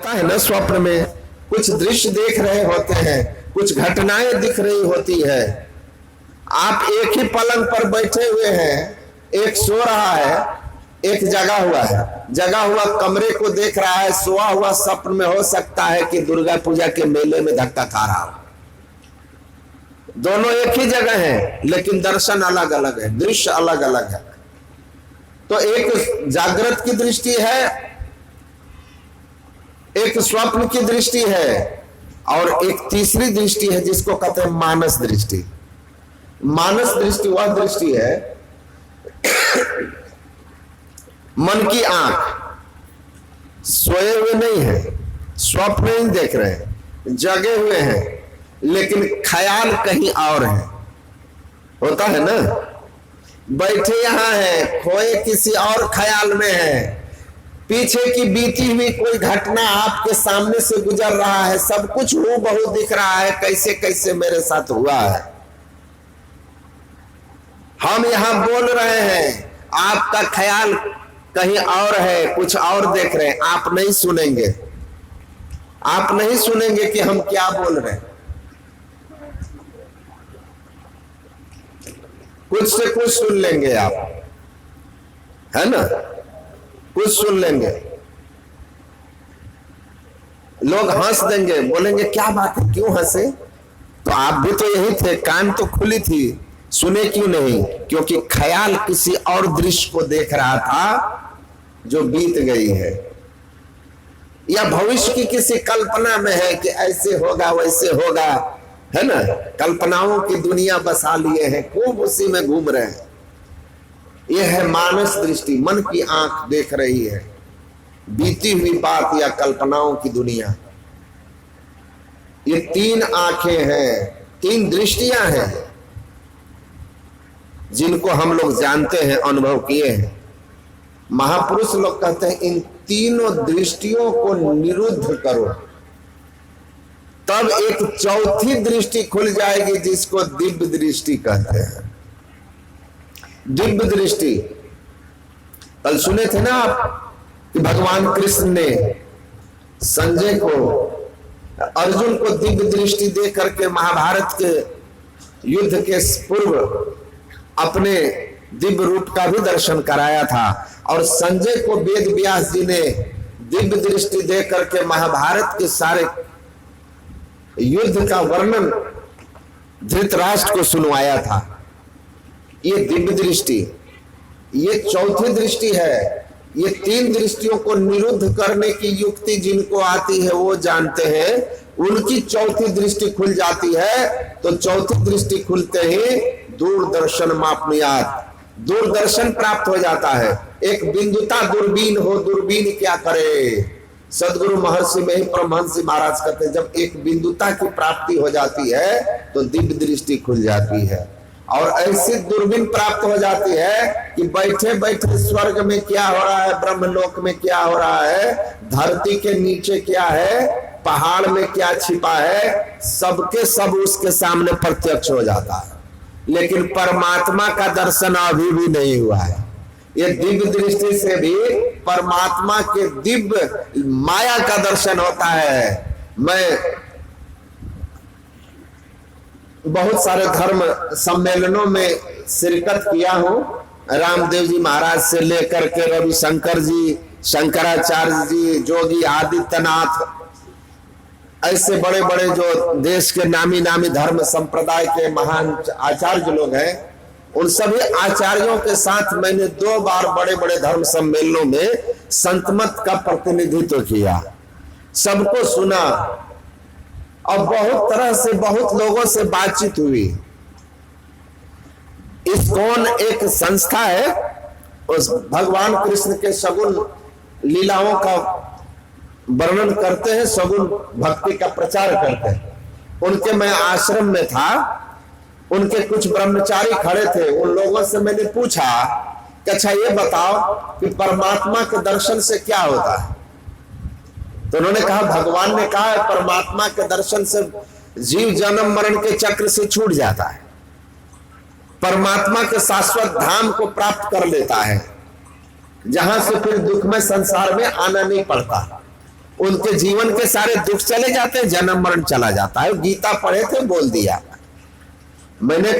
है ना, स्वप्न में कुछ दृश्य देख रहे होते हैं, कुछ घटनाएं दिख रही होती है। आप एक ही पलंग पर बैठे हुए हैं, एक सो रहा है, एक जगा हुआ है। जगा हुआ कमरे को देख रहा है, सोया हुआ स्वप्न में हो सकता है कि दुर्गा पूजा के मेले में धक्का खा रहा हो। दोनों एक ही जगह है, लेकिन दर्शन अलग अलग है, दृश्य अलग अलग है। तो एक जागृत की दृष्टि है, एक स्वप्न की दृष्टि है, और एक तीसरी दृष्टि है जिसको कहते हैं मानस दृष्टि। मानस दृष्टि वह दृष्टि है मन की आंख, सोए हुए नहीं है, स्वप्न नहीं देख रहे हैं, जगे हुए हैं, लेकिन ख्याल कहीं और है। होता है ना, बैठे यहां है, खोए किसी और ख्याल में है, पीछे की बीती हुई कोई घटना आपके सामने से गुजर रहा है, सब कुछ हूबहू दिख रहा है, कैसे कैसे मेरे साथ हुआ है। हम यहां बोल रहे हैं, आपका ख्याल कहीं और है, कुछ और देख रहे हैं। आप नहीं सुनेंगे, आप नहीं सुनेंगे कि हम क्या बोल रहे हैं। कुछ से कुछ सुन लेंगे आप, है ना, कुछ सुन लेंगे। लोग हंस देंगे, बोलेंगे क्या बात है, क्यों हंसे? तो आप भी तो यही थे, कान तो खुली थी, सुने क्यों नहीं? क्योंकि ख्याल किसी और दृश्य को देख रहा था जो बीत गई है, या भविष्य की किसी कल्पना में है कि ऐसे होगा वैसे होगा, है ना। कल्पनाओं की दुनिया बसा लिए हैं, खूब उसी में घूम रहे हैं। यह है मानस दृष्टि, मन की आंख देख रही है बीती हुई बात या कल्पनाओं की दुनिया। ये तीन आंखें हैं, तीन दृष्टियां हैं जिनको हम लोग जानते हैं, अनुभव किए हैं। महापुरुष लोग कहते हैं इन तीनों दृष्टियों को निरुद्ध करो, तब एक चौथी दृष्टि खुल जाएगी जिसको दिव्य दृष्टि कहते हैं। दिव्य दृष्टि कल सुने थे ना आप कि भगवान कृष्ण ने संजय को, अर्जुन को दिव्य दृष्टि दे करके महाभारत के युद्ध के पूर्व अपने दिव्य रूप का भी दर्शन कराया था। और संजय को वेद व्यास जी ने दिव्य दृष्टि दे करके महाभारत के सारे युद्ध का वर्णन धृतराष्ट्र को सुनवाया था। ये दिव्य दृष्टि, ये चौथी दृष्टि है। ये तीन दृष्टियों को निरुद्ध करने की युक्ति जिनको आती है वो जानते हैं, उनकी चौथी दृष्टि खुल जाती है। तो चौथी दृष्टि खुलते ही दूरदर्शन मापनियात, दूरदर्शन प्राप्त हो जाता है। एक बिंदुता दूरबीन हो, दूरबीन क्या करे। सदगुरु महर्षि में ही परमहंस महाराज कहते हैं, जब एक बिंदुता की प्राप्ति हो जाती है तो दिव्य दृष्टि खुल जाती है। और ऐसी दूरबीन प्राप्त हो जाती है कि बैठे बैठे स्वर्ग में क्या हो रहा है, ब्रह्मलोक में क्या हो रहा है, धरती के नीचे क्या है, पहाड़ में क्या छिपा है, सबके सब उसके सामने प्रत्यक्ष हो जाता है। लेकिन परमात्मा का दर्शन अभी भी नहीं हुआ है। ये दिव्य दृष्टि से भी परमात्मा के दिव्य माया का दर्शन होता है। मैं बहुत सारे धर्म सम्मेलनों में शिरकत किया हूं, रामदेव जी महाराज से लेकर के रविशंकर जी, शंकराचार्य जी, जोगी आदित्यनाथ, ऐसे बड़े बड़े जो देश के नामी नामी धर्म संप्रदाय के महान आचार्य लोग हैं, उन सभी आचार्यों के साथ मैंने 2 बार बड़े बड़े धर्म सम्मेलनों में संतमत का प्रतिनिधित्व किया, सबको सुना और बहुत तरह से बहुत लोगों से बातचीत हुई। इस्कॉन एक संस्था है, उस भगवान कृष्ण के सगुण लीलाओं का वर्णन करते हैं, सगुण भक्ति का प्रचार करते हैं। उनके मैं आश्रम में था, उनके कुछ ब्रह्मचारी खड़े थे। उन लोगों से मैंने पूछा कि अच्छा ये बताओ कि परमात्मा के दर्शन से क्या होता है? तो उन्होंने कहा, भगवान ने कहा है परमात्मा के दर्शन से जीव जन्म मरण के चक्र से छूट जाता है, परमात्मा के शाश्वत धाम को प्राप्त कर लेता है, जहां से फिर दुख में संसार में आना नहीं पड़ता। उनके जीवन के सारे दुख चले जाते हैं, जन्म मरण चला जाता है। गीता पढ़े थे, बोल दिया। मैंने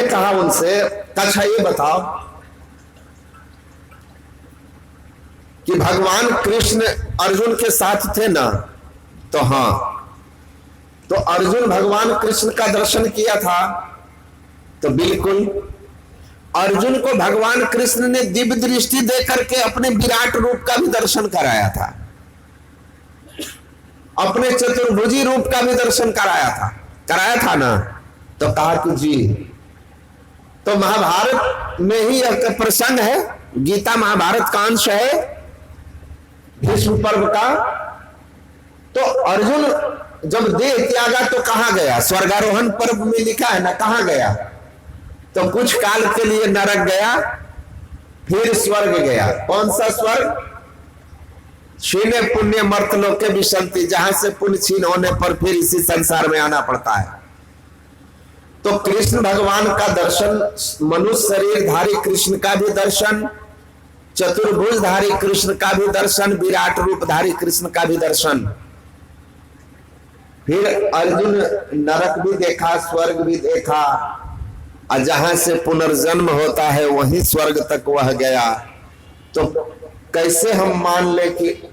कहा उनसे, अच्छा ये बताओ कि भगवान कृष्ण अर्जुन के साथ थे ना? तो हाँ। तो अर्जुन भगवान कृष्ण का दर्शन किया था? तो बिल्कुल। अर्जुन को भगवान कृष्ण ने दिव्य दृष्टि देकर के अपने विराट रूप का भी दर्शन कराया था, अपने चतुर्भुजी रूप का भी दर्शन कराया था ना? तो कहा कि जी। तो महाभारत में ही यह प्रसंग है, गीता महाभारत का अंश है, भीष्म पर्व का। तो अर्जुन जब देह त्यागा तो कहां गया? स्वर्गारोहण पर्व में लिखा है ना, कहां गया? तो कुछ काल के लिए नरक गया, फिर स्वर्ग गया। कौन सा स्वर्ग? क्षीणे पुण्य मर्तलोके विशन्ति, जहां से पुण्य छीन होने पर फिर इसी संसार में आना पड़ता है। तो कृष्ण भगवान का दर्शन, मनुष्य शरीरधारी कृष्ण का भी दर्शन, चतुर्भुजधारी कृष्ण का भी दर्शन, विराट रूपधारी कृष्ण का भी दर्शन। फिर अर्जुन नरक भी देखा, स्वर्ग भी देखा, और जहां से पुनर्जन्म होता है वहीं स्वर्ग तक वह गया। तो कैसे हम मान ले कि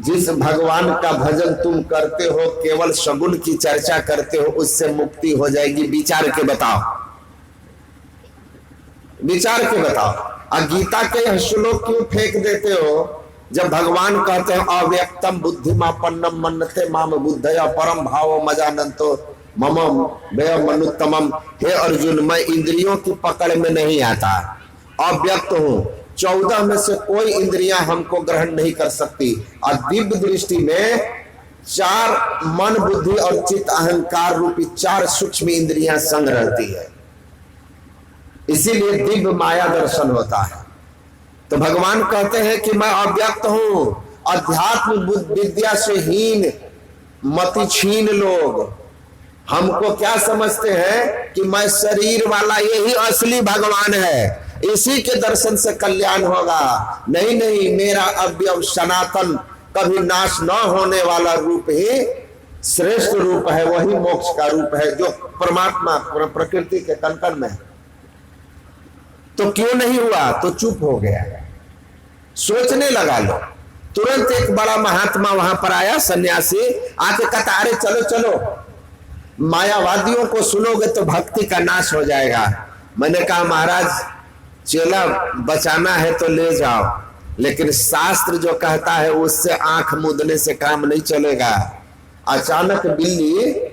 जिस भगवान का भजन तुम करते हो, केवल सगुण की चर्चा करते हो, उससे मुक्ति हो जाएगी? विचार के बताओ, विचार के बताओ। और गीता के श्लोक क्यों फेंक देते हो? जब भगवान कहते हैं अव्यक्तम बुद्धिमापन्नम मन्नते माम बुद्धया परम भाव मजानंतो मम भय मनुत्तमम। हे अर्जुन, मैं इंद्रियों की पकड़ में नहीं आता, अव्यक्त हूं। 14 में से कोई इंद्रियां हमको ग्रहण नहीं कर सकती। और दिव्य दृष्टि में 4 मन बुद्धि और चित्त अहंकार रूपी 4 सूक्ष्म इंद्रियां संग रहती है, इसीलिए दिव्य माया दर्शन होता है। तो भगवान कहते हैं कि मैं अव्यक्त हूं। अध्यात्म विद्या से हीन मति छीन लोग हमको क्या समझते हैं कि मैं शरीर वाला, यही असली भगवान है, इसी के दर्शन से कल्याण होगा। नहीं नहीं, मेरा अव्यव सनातन कभी नाश न होने वाला रूप ही श्रेष्ठ रूप है, वही मोक्ष का रूप है, जो परमात्मा प्रकृति के कण में। तो क्यों नहीं हुआ? तो चुप हो गया, सोचने लगा। लो तुरंत एक बड़ा महात्मा वहां पर आया, सन्यासी, आके कहता अरे चलो चलो, मायावादियों को सुनोगे तो भक्ति का नाश हो जाएगा। मैंने कहा महाराज, चेला बचाना है तो ले जाओ, लेकिन शास्त्र जो कहता है उससे आंख मूंदने से काम नहीं चलेगा। अचानक बिल्ली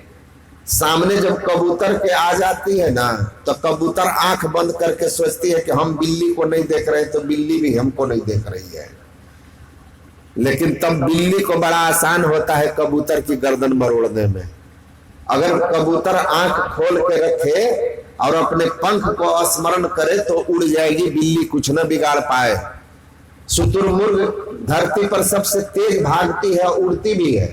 सामने जब कबूतर के आ जाती है ना, तो कबूतर आंख बंद करके सोचती है कि हम बिल्ली को नहीं देख रहे, तो बिल्ली भी हमको नहीं देख रही है। लेकिन तब बिल्ली को बड़ा आसान होता है कबूतर की गर्दन मरोड़ने में। अगर कबूतर आंख खोल के रखे और अपने पंख को स्मरण करे तो उड़ जाएगी बिल्ली, कुछ न बिगाड़ पाए। शुतुरमुर्ग धरती पर सबसे तेज भागती है, उड़ती भी है।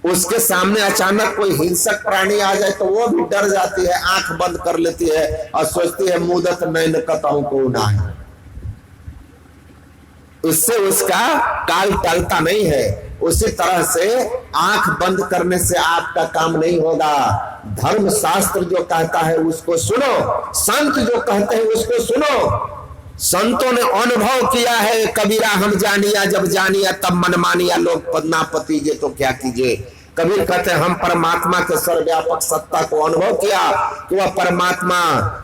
उसके सामने अचानक कोई हिंसक प्राणी आ जाए तो वो भी डर जाती है, आंख बंद कर लेती है और सोचती है मुदत नैन कतहु को ना है। उससे उसका काल टलता नहीं है। उसी तरह से आंख बंद करने से आपका काम नहीं होगा। धर्म शास्त्र जो कहता है उसको सुनो, संत जो कहते हैं उसको सुनो। संतों ने अनुभव किया है, कबीरा हम जानिया, जब जानिया तब मन मानिया, लोग पदना पतीजे तो क्या कीजिए। कबीर कहते हैं हम परमात्मा के सर्वव्यापक सत्ता को अनुभव किया कि वह परमात्मा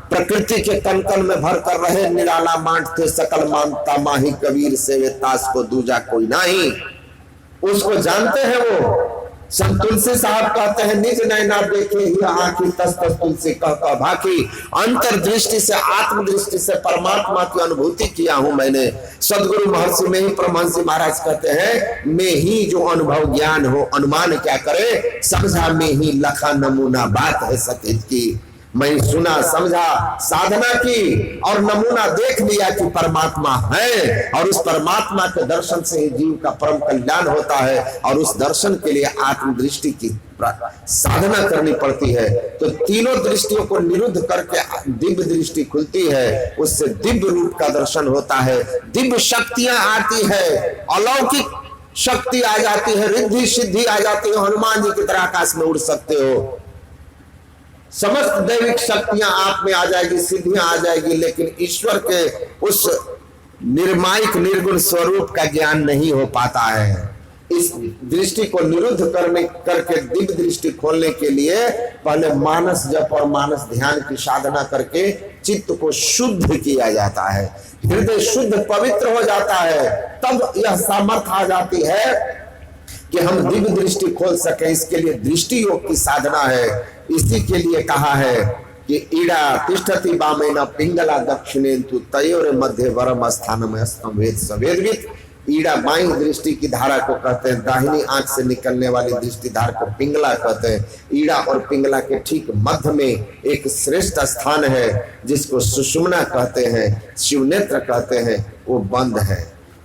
प्रकृति के कण कण में भर कर रहे, निराला मांटते सकल मानता माही, कबीर से वे तास को दूजा कोई नहीं। उसको जानते हैं वो। संत तुलसी साहब कहते हैं निज नैना देखे ही आंखी तस तस तुलसी कह कह भाकी। अंतर्दृष्टि से, आत्मदृष्टि से परमात्मा की अनुभूति किया हूं मैंने। सदगुरु महर्षि में ही परमहंस महाराज कहते हैं मैं ही जो अनुभव ज्ञान हो, अनुमान क्या करे, समझा में ही लखा नमूना बात है सकेत की। मैं सुना समझा, साधना की और नमूना देख लिया कि परमात्मा है, और उस परमात्मा के दर्शन से ही जीव का परम कल्याण होता है, और उस दर्शन के लिए आत्मदृष्टि की साधना करनी पड़ती है। तो तीनों दृष्टियों को निरुद्ध करके दिव्य दृष्टि खुलती है, उससे दिव्य रूप का दर्शन होता है, दिव्य शक्तियां आती है, अलौकिक शक्ति आ जाती है, रिद्धि सिद्धि आ जाती है, हनुमान जी की तरह आकाश में उड़ सकते हो, समस्त दैविक शक्तियां आप में आ जाएगी, सिद्धियां आ जाएगी, लेकिन ईश्वर के उस निर्मायिक निर्गुण स्वरूप का ज्ञान नहीं हो पाता है। इस दृष्टि को निरुद्ध करके दिव्य दृष्टि खोलने के लिए पहले मानस जप और मानस ध्यान की साधना करके चित्त को शुद्ध किया जाता है, हृदय शुद्ध पवित्र हो जाता है, तब यह सामर्थ्य आ जाती है कि हम दिव्य दृष्टि खोल सके। इसके लिए दृष्टि योग की साधना है। इसी के लिए कहा है कि ईड़ा तिष्ठति वामेन पिंगला दक्षिणेन्तु तयोर मध्य वरम स्थानम अस्तम वेद सवेदवित। ईड़ा बाईं दृष्टि की धारा को कहते हैं, दाहिनी आंख से निकलने वाली दृष्टि धारा को पिंगला कहते हैं। ईड़ा और पिंगला के ठीक मध्य में एक श्रेष्ठ स्थान है जिसको सुषुम्ना कहते हैं, शिवनेत्र कहते हैं, वो बंद है।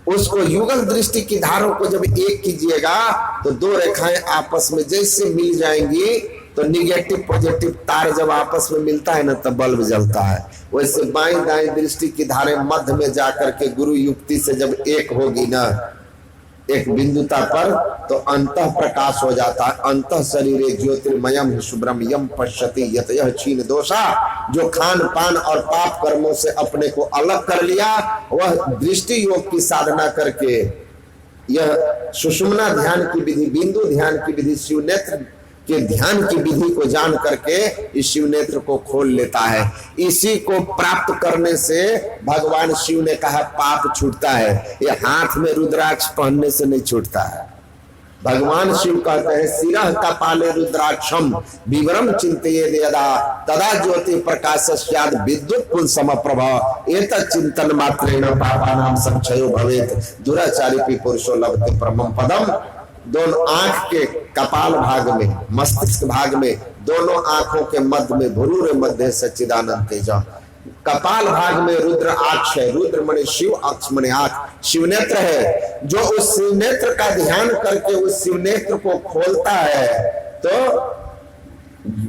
उसको युगल दृष्टि की धारों को जब एक कीजिएगा तो दो रेखाएं आपस में जैसे मिल जाएंगी, तो निगेटिव पॉजिटिव तार जब आपस में मिलता है ना तब बल्ब जलता है। वैसे बाईं दाईं दृष्टि की धारे मध्य में जाकर के गुरु युक्ति से जब एक होगी ना, एक बिंदुता पर, तो अंतः प्रकाश हो जाता है। अंतः शरीरे ज्योतिर्मयम शुभ्रम यम पश्यति यतयः क्षीण दोषा। जो खान पान और पाप कर्मों से अपने को अलग कर लिया, वह दृष्टि योग की साधना करके यह सुषुम्ना ध्यान की विधि, बिंदु ध्यान की विधि, शिवनेत्र के ध्यान की विधि को जान करके इस शिव नेत्र को खोल लेता है। इसी को प्राप्त करने से भगवान शिव ने कहा पाप छूटता है। ये हाथ में रुद्राक्ष पहनने से नहीं छूटता है। भगवान शिव कहते हैं सिरः कपाले रुद्राक्षम विवरम चिंतयेद यदा तदा ज्योति प्रकाशस्याद विद्युत कुल समप्रभा एतत् चिंतन मात्रेण पापानां संक्षयो भवेत् दुराचारी पुरुषो लभते परमं पदम। दोनों आंख के कपाल भाग में, मस्तिष्क भाग में, दोनों आंखों के मध्य में भ्रूर मध्य सच्चिदानंद तेजा। कपाल भाग में रुद्र अक्ष है, रुद्र मणि शिव, अक्ष मणि आंख, शिवनेत्र है। जो उस शिवनेत्र का ध्यान करके उस शिवनेत्र को खोलता है तो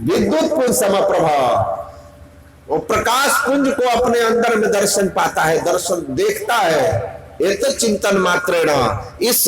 विद्युत पुंज समप्रभा, वो प्रकाश पुंज को अपने अंदर में दर्शन पाता है, दर्शन देखता है। ये तो चिंतन मात्रेण, इस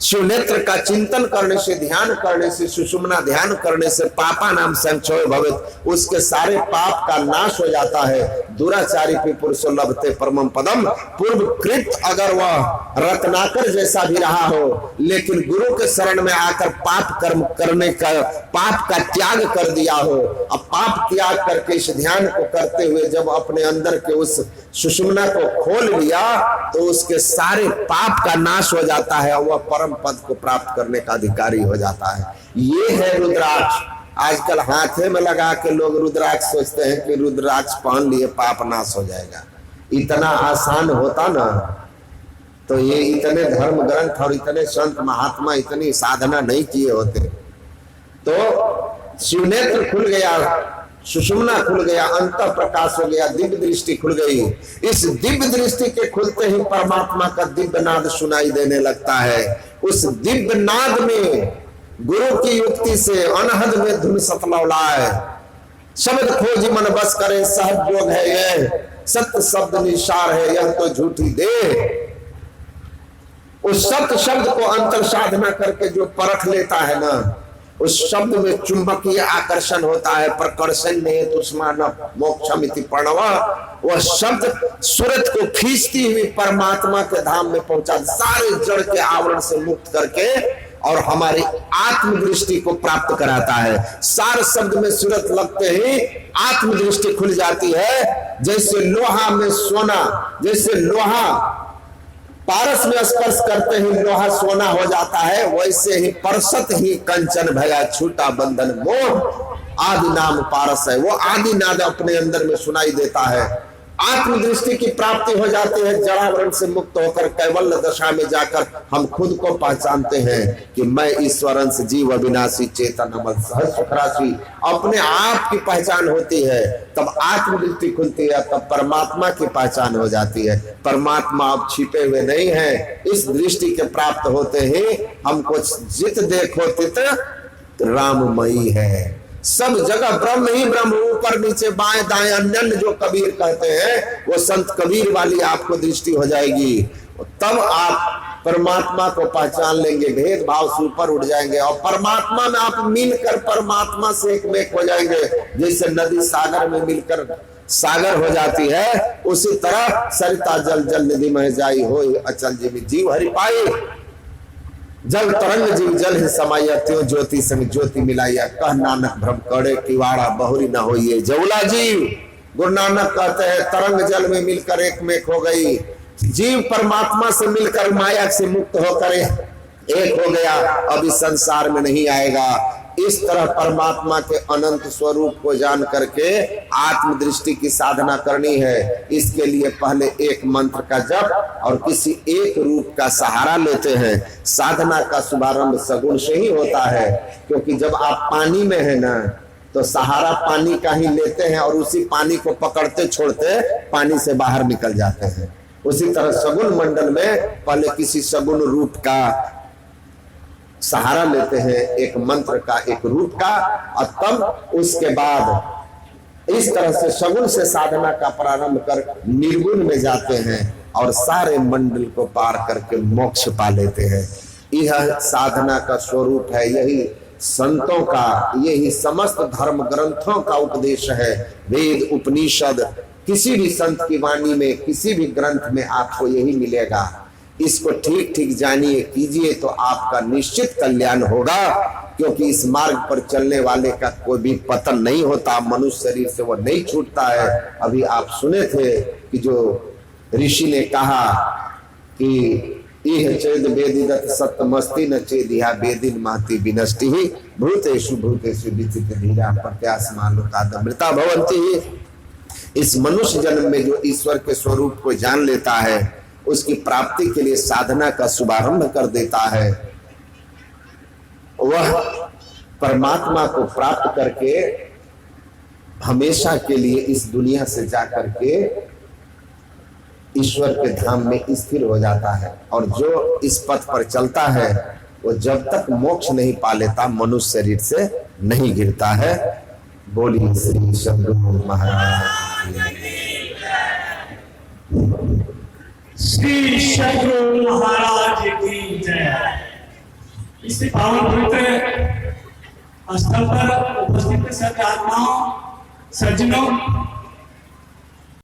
शिवनेत्र का चिंतन करने से, ध्यान करने से, सुषुम्ना ध्यान करने से पापा नाम संक्षय भवित, उसके सारे पाप का नाश हो जाता है। दुराचारी पुरुषो लभते परमं पदम। पूर्व कृत अगर वह रत्नाकर जैसा भी रहा हो, लेकिन गुरु के शरण में आकर पाप कर्म करने का, पाप का त्याग कर दिया हो, अब पाप त्याग करके इस ध्यान को करते हुए जब अपने अंदर के उस सुषुम्ना को खोल लिया तो उसके सारे पाप का नाश हो जाता है और वह परम पद को प्राप्त करने का अधिकारी हो जाता है। ये है रुद्राक्ष। आजकल हाथे में लगा के लोग रुद्राक्ष सोचते हैं कि रुद्राक्ष पहन लिए पाप नाश हो जाएगा। इतना आसान होता ना तो ये इतने धर्म ग्रंथ और इतने संत महात्मा इतनी साधना नहीं किए होते। तो शिवनेत्र खुल गया, सुषुम्ना खुल गया, अंतः प्रकाश हो गया, दिव्य दृष्टि खुल गई। इस दिव्य दृष्टि के खुलते ही परमात्मा का दिव्य नाद सुनाई देने लगता है। उस दिव्य नाद में गुरु की युक्ति से अनहद में धुन सतलौलाए, शब्द खोजी मन बस करे, सहज योग है यह, सत्य शब्द निसार है यह तो झूठी दे। उस सत्य शब्द को अंतर साधना करके जो परख लेता है ना, उस शब्द में चुंबकीय आकर्षण होता है। प्रकर्षण नहीं तो मोक्षमिति प्रणव, वह शब्द सूरत को खींचती हुई परमात्मा के धाम में पहुंचा, सारे जड़ के आवरण से मुक्त करके और हमारी आत्मदृष्टि को प्राप्त कराता है। सार शब्द में सूरत लगते ही आत्मदृष्टि खुल जाती है। जैसे लोहा में सोना, जैसे लोहा पारस में स्पर्श करते ही लोहा सोना हो जाता है, वैसे ही परसत ही कंचन भया छूटा बंधन मोह। आदि नाम पारस है, वो आदि नाद अपने अंदर में सुनाई देता है। आत्मदृष्टि की प्राप्ति हो जाती है। जड़ावरण से मुक्त होकर कैवल्य दशा में जाकर हम खुद को पहचानते हैं कि मैं ईश्वर अंश जीव अविनाशी चेतन अमल सहज सुखराशि, अपने आप की पहचान होती है। तब आत्मदृष्टि खुलती है, तब परमात्मा की पहचान हो जाती है। परमात्मा अब छिपे हुए नहीं है। इस दृष्टि के प्राप्त होते ही हमको जित देखो तित राममयी है। सब जगह ब्रह्म ही ब्रह्म, ऊपर नीचे बाएं दाएं अन्य जो कबीर कहते हैं वो संत कबीर वाली आपको दृष्टि हो जाएगी। तब आप परमात्मा को पहचान लेंगे, भेदभाव से ऊपर उठ जाएंगे और परमात्मा में आप मिलकर परमात्मा से एक में हो जाएंगे। जैसे नदी सागर में मिलकर सागर हो जाती है, उसी तरह सरिता जल जल निधि में जाई हो अचल जीव हरि पाई। जल तरंग जीव जल ही समाया, त्यों ज्योति संग ज्योति मिलाइया। कह नानक भ्रम करे किवाड़ा बहुरी न होइए जौला जीव। गुरु नानक कहते हैं तरंग जल में मिलकर एक में हो गई, जीव परमात्मा से मिलकर माया से मुक्त होकर एक हो गया, अब इस संसार में नहीं आएगा। इस तरह परमात्मा के अनंत स्वरूप को जान करके आत्मदृष्टि की साधना करनी है। इसके लिए पहले एक मंत्र का जप और किसी एक रूप का सहारा लेते हैं। साधना का शुभारंभ सगुण से ही होता है, क्योंकि जब आप पानी में है ना तो सहारा पानी का ही लेते हैं और उसी पानी को पकड़ते छोड़ते पानी से बाहर निकल जाते हैं। उसी तरह सगुण मंडल में पहले किसी सगुण रूप का सहारा लेते हैं, एक मंत्र का, एक रूप का, और तब उसके बाद इस तरह से सगुण से साधना का प्रारंभ कर निर्गुण में जाते हैं और सारे मंडल को पार करके मोक्ष पा लेते हैं। यह साधना का स्वरूप है, यही संतों का, यही समस्त धर्म ग्रंथों का उपदेश है। वेद उपनिषद किसी भी संत की वाणी में, किसी भी ग्रंथ में आपको यही मिलेगा। इसको ठीक ठीक जानिए, कीजिए तो आपका निश्चित कल्याण होगा, क्योंकि इस मार्ग पर चलने वाले का कोई भी पतन नहीं होता, मनुष्य शरीर से वो नहीं छूटता है। अभी आप सुने थे कि जो ऋषि ने कहा कि इह चेद वेदिदत सत्यमस्ति न चेदिहा वेदिन महति विनष्टि ही भूतेषु भूतेषु विचित धीरा प्रत्यास्मानुतादमृता भवन्ति। इस मनुष्य जन्म में जो ईश्वर के स्वरूप को जान लेता है, उसकी प्राप्ति के लिए साधना का शुभारंभ कर देता है, वह परमात्मा को प्राप्त करके हमेशा के लिए इस दुनिया से जाकर के ईश्वर के धाम में स्थिर हो जाता है। और जो इस पथ पर चलता है वो जब तक मोक्ष नहीं पा लेता मनुष्य शरीर से नहीं गिरता है। बोलिए श्री सद्गुरु महाराज, श्री सद्गुरु महाराज की जय। इस पावन पवित्र स्थल पर उपस्थित सत्य आत्माओं, सज्जनों,